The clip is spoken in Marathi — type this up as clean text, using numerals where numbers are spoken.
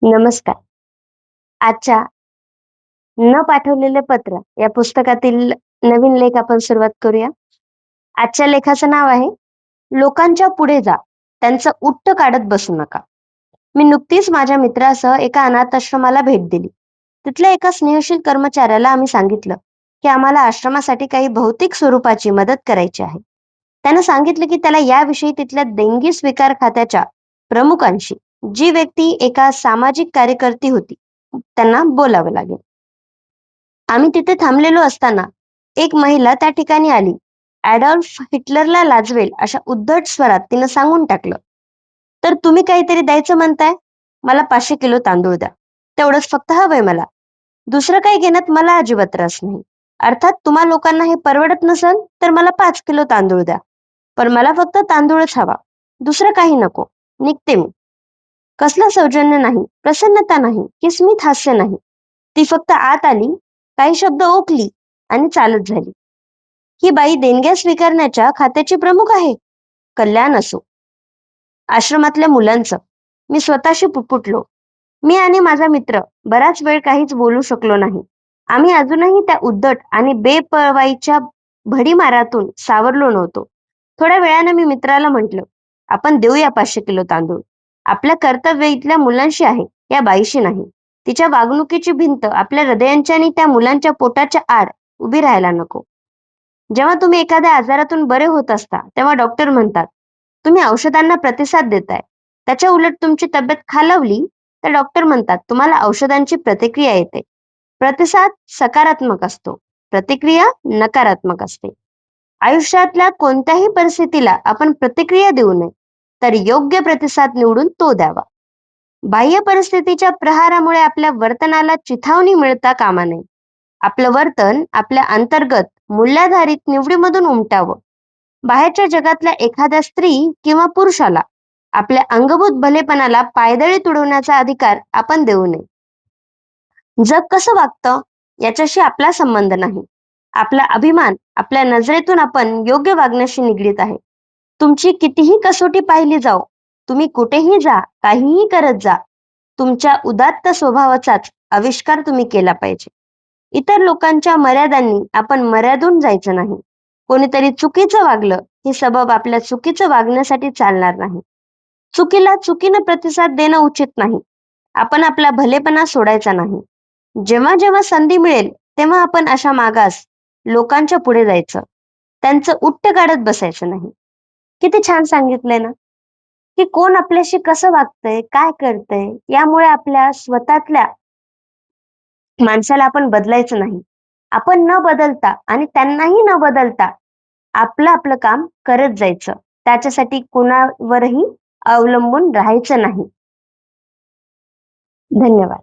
नमस्कार. आजच्या न पाठवलेले पत्र या पुस्तकातील नवीन लेख आपण सुरुवात करूया. आजच्या लेखाचं नाव आहे, लोकांच्या पुढे जा, त्यांचं उट्ट काढत बसू नका. मी नुकतीच माझ्या मित्रासह एका अनाथ आश्रमाला भेट दिली. तिथल्या एका स्नेहशील कर्मचाऱ्याला आम्ही सांगितलं, की आम्हाला आश्रमासाठी काही भौतिक स्वरूपाची मदत करायची आहे. त्यानं सांगितलं, की त्याला याविषयी तिथल्या देणगी स्वीकार खात्याच्या प्रमुखांशी, जी व्यक्ती एका सामाजिक कार्यकर्ती होती, त्यांना बोलावं लागेल. आम्ही तिथे थांबलेलो असताना एक महिला त्या ठिकाणी आली. ॲडॉल्फ हिटलरला लाजवेल अशा उद्धट स्वरात तिनं सांगून टाकलं, तर तुम्ही काहीतरी द्यायचं म्हणताय? मला 500 किलो तांदूळ द्या. तेवढंच फक्त हवंय मला. दुसरं काही घेण्यात मला अजिबात रस नाही. अर्थात तुम्हा लोकांना हे परवडत नसेल तर मला 5 किलो तांदूळ द्या. पण मला फक्त तांदूळच हवा. दुसरं काही नको. निघते मी. कसलं सौजन्य नाही, प्रसन्नता नाही, किस्मित हास्य नाही. ती फक्त आत आली, काही शब्द ओकली आणि चालत झाली. ही बाई देणग्या स्वीकारण्याच्या खात्याची प्रमुख आहे. कल्याण असो. आश्रमातल्या मुलांचं. मी स्वतःशी पुटपुटलो. मी आणि माझा मित्र बराच वेळ काहीच बोलू शकलो नाही. आम्ही अजूनही त्या उद्धट आणि बेपर्वाईच्या भडीमारातून सावरलो नव्हतो. थोड्या वेळाने मी मित्राला म्हटलं, आपण देऊया 500 किलो तांदूळ. आपल्या कर्तव्य इथल्या मुलांशी आहे, या बाईशी नाही. तिच्या वागणुकीची भिंत आपल्या हृदयांच्या आणि त्या मुलांच्या पोटाच्या आड उभी राहायला नको. जेव्हा तुम्ही एखाद्या आजारातून बरे होत असता, तेव्हा डॉक्टर म्हणतात, तुम्ही औषधांना प्रतिसाद देताय. त्याच्या उलट तुमची तब्येत खालावली, तर डॉक्टर म्हणतात, तुम्हाला औषधांची प्रतिक्रिया येते. प्रतिसाद सकारात्मक असतो, प्रतिक्रिया नकारात्मक असते. आयुष्यातल्या कोणत्याही परिस्थितीला आपण प्रतिक्रिया देऊ नये, तर योग्य प्रतिसाद निवडून तो द्यावा. बाह्य परिस्थितीच्या प्रहारामुळे आपल्या वर्तनाला चिथावणी मिळता कामा नये. आपलं वर्तन आपल्या अंतर्गत मूल्याधारित निवडीमधून उमटावं. बाहेरच्या जगातल्या एखाद्या स्त्री किंवा पुरुषाला आपल्या अंगभूत भलेपणाला पायदळी तुडवण्याचा अधिकार आपण देऊ नये. जग कसं वागतं याच्याशी आपला संबंध नाही. आपला अभिमान आपल्या नजरेतून आपण योग्य वागण्याशी निगडीत आहे. तुमची कितीही कसोटी पाहिली जाओ, तुम्ही कुठेही जा, काहीही करत जा, तुमच्या उदात्त स्वभावाचाच आविष्कार तुम्ही केला पाहिजे. इतर लोकांच्या मर्यादांनी आपण मर्यादून जायचं नाही. कोणीतरी चुकीचं वागलं हे सबब आपल्या चुकीचं वागण्यासाठी चालणार नाही. चुकीला चुकीनं प्रतिसाद देणं उचित नाही. आपण आपला भलेपणा सोडायचा नाही. जेव्हा जेव्हा संधी मिळेल तेव्हा आपण अशा मागास लोकांच्या पुढे जायचं. त्यांचं उट्ट काढत बसायचं नाही. किती छान सांगितलंय ना, की कोण आपल्याशी कसं वागतंय, काय करतंय, यामुळे आपल्या स्वतःतल्या माणसाला आपण बदलायचं नाही. आपण न बदलता आणि त्यांनाही न बदलता आपलं आपलं काम करत जायचं. त्याच्यासाठी कुणावरही अवलंबून राहायचं नाही. धन्यवाद.